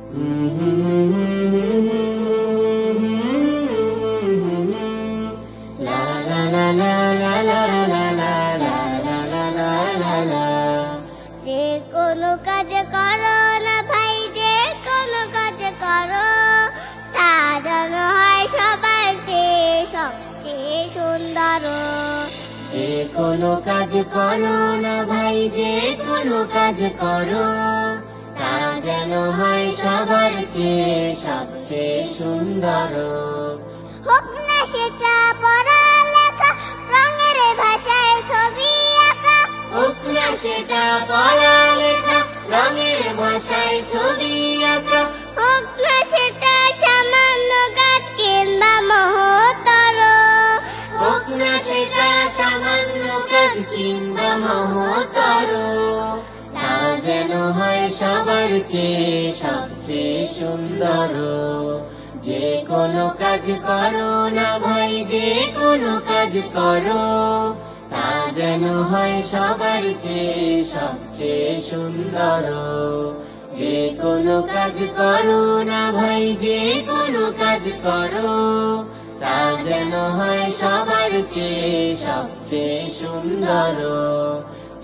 লা লা লা লা লা লা লা লা লা লা লা লা লা লা। যে কোনো কাজ করো না ভাই, যে কোনো কাজ করো, তা যেন হয় সবার চেয়ে সবচেয়ে সুন্দর। যে কোনো কাজ করো না ভাই, যে কোনো কাজ করো, তা যেন হয় সবার চেয়ে সবচেয়ে সুন্দর। হোক না সেটা পড়ালেখা, রঙের ভাষায় ছবি আঁকা। হোক না সেটা পড়ালেখা, রঙের ভাষায় ছবি আঁকা। হোক না সেটা সামান্য কাজ কিংবা মহত্তর। হোক না সেটা সামান্য কাজ কিংবা মহত্তর, তা যেন হয় সবার চেয়ে সবচেয়ে সুন্দর। যে কোনো কাজ করো না ভাই, যে কোনো কাজ করো, তা যেন হয় সবার চেয়ে সবচেয়ে সুন্দর। যে কোনো কাজ করো না ভাই, যে কোনো কাজ করো, তা যেন হয় সবার চেয়ে সবচেয়ে সুন্দর।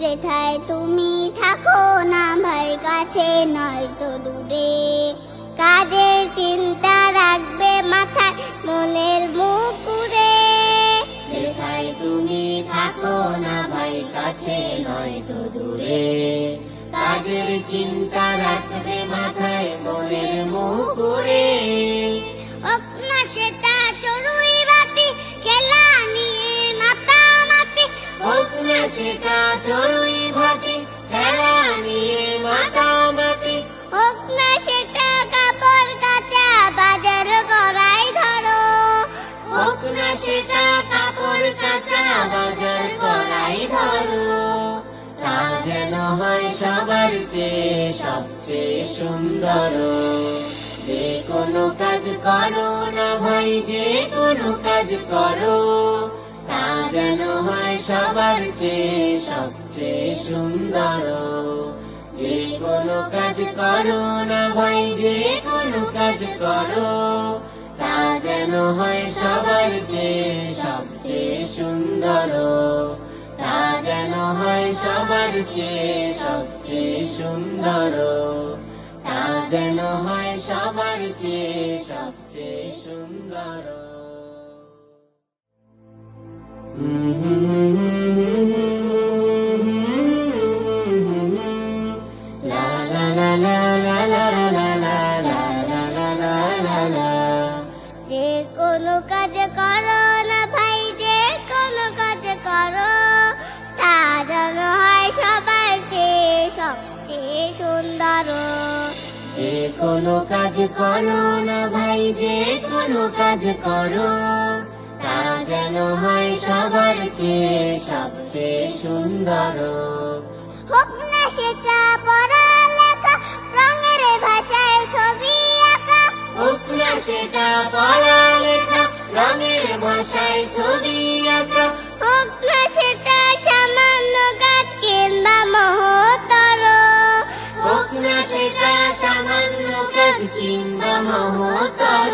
যেথায় তুমি থাকো না ভাই, কাছে নয়তো দূরে, কাজের চিন্তা রাখবে মাথায়, মনের মুকুরে। যেথায় তুমি থাকো না ভাই, কাছে নয়তো দূরে, কাজের চিন্তা রাখবে মাথায়, মনের মুকুরে। হোক না সেটা চড়ুই বাতি, খেলা নিয়ে মাতামাতি। হোক না সেটা চড়ুই বাতি, খেলা নিয়ে মাতামাতি। হোক না সেটা কাপড় কাচা, বাজার করাই ধরো। হোক না সেটা কাপড় কাচা, বাজার করাই ধরো, তা যেন হয় সবার চেয়ে সবচেয়ে সুন্দর। যে কোনো কাজ করো না ভাই, যে কোনো কাজ করো, তা যেন হয় সবার চেয়ে সবচেয়ে সুন্দর। যে কোনো কাজ করো না ভাই, যে কোনো কাজ করো, তা যেন হয় সবার চেয়ে সবচেয়ে সুন্দর। তা যেন হয় সবার চেয়ে সবচেয়ে সুন্দর। তা যেন হয় সবার চেয়ে সবচেয়ে সুন্দর। লা লা লা লা লা লা লা লা লা লা লা লা লা লা। যে কোনো কাজ করো না ভাই, যে কোনো কাজ করো, তা যেন হয় সবার চেয়ে সবচেয়ে সুন্দর। যে কোনো কাজ করো না ভাই, যে কোনো কাজ করো, তা যেন হয় সবার চেয়ে সবচেয়ে সুন্দর। হোক না সেটা পড়ালেখা, রঙের ভাষায় ছবি আঁকা। হোক না সেটা পড়ালেখা, রঙের ভাষায় ছবি আঁকা। হোক না সেটা সামান্য কাজ কিংবা মহত্তর। হোক না সেটা সামান্য কাজ কিংবা মহত্তর,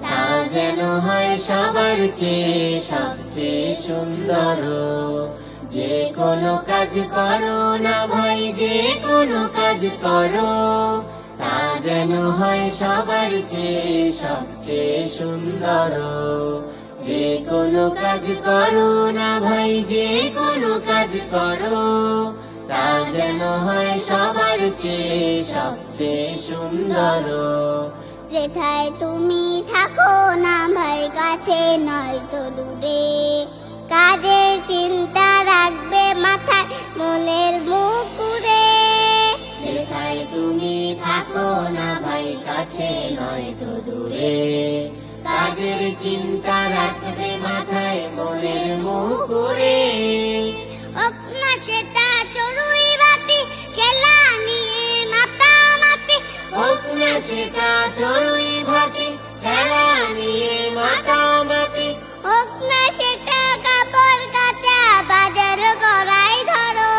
তা যেন হয় সবার চেয়ে সবচেয়ে সুন্দর। যে কোনো কাজ করো না ভাই, যে কোনো কাজ করো, তা যেন হয় সবার চেয়ে সবচেয়ে সুন্দর। যে কোনো কাজ করো না ভাই, যে কোনো কাজ করো, তা যেন হয় সবার চেয়ে সবচেয়ে সুন্দর। যেথায় তুমি থাকো না ভাই, কাছে নয়তো দূরে, কাজের চিন্তা রাখবে মাথায়, মনের মুকুরে। যেথায় তুমি থাকো না ভাই, কাছে নয়তো দূরে, কাজের চিন্তা রাখবে মাথায়, মনের মুকুরে। হোক না সেটা চড়ুই বাতি, খেলা নিয়ে মাতামাতি। হোক না সেটা চড়ুই বাতি, খেলা নিয়ে মাতামাতি। হোক না সেটা কাপড় কাচা, বাজার করাই ধরো।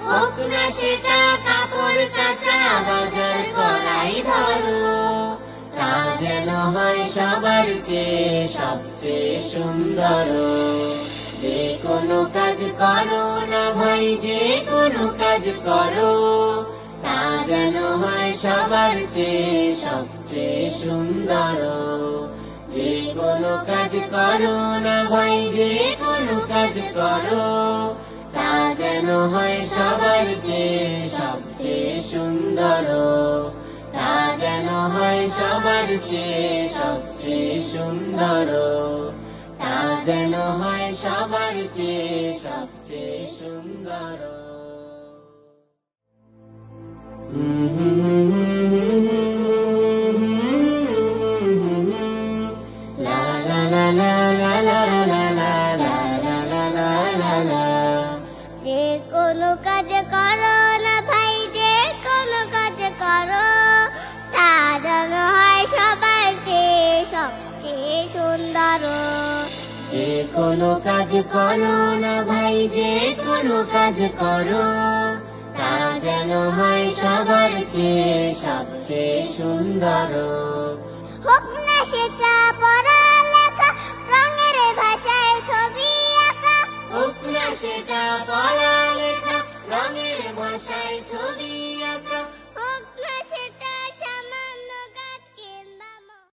হোক না সেটা কাপড় কাচা, বাজার করাই চেয়ে সবচেয়ে সুন্দর। যে কোনো কাজ করো না ভাই, যে কোনো কাজ করো, তা যেন হয় সবার চেয়ে সবচেয়ে সুন্দর। যে কোনো কাজ করো না ভাই, যে কোনো কাজ করো, তা যেন হয় সবার চেয়ে সবচেয়ে সুন্দর। তা যেন হয় সবার চেয়ে সবচেয়ে সুন্দর। তা যেন হয় সবার চেয়ে সবচেয়ে সুন্দর। লা লা লা লা লা লা লা লা লা লা লা লা লা। যে কোনো কাজ করো না ভাই, যে কোনো কাজ করো, তা যেন হয় সবার চেয়ে সবচেয়ে সুন্দর। যে কোনো কাজ করো না ভাই, যে কোনো কাজ করো, তা যেন হয় সবার চেয়ে সবচেয়ে সুন্দর। হোক না সেটা পড়ালেখা, রঙের ভাষায় ছবি আঁকা, হোক না সেটা পড়ালেখা, রঙের ভাষায় ছবি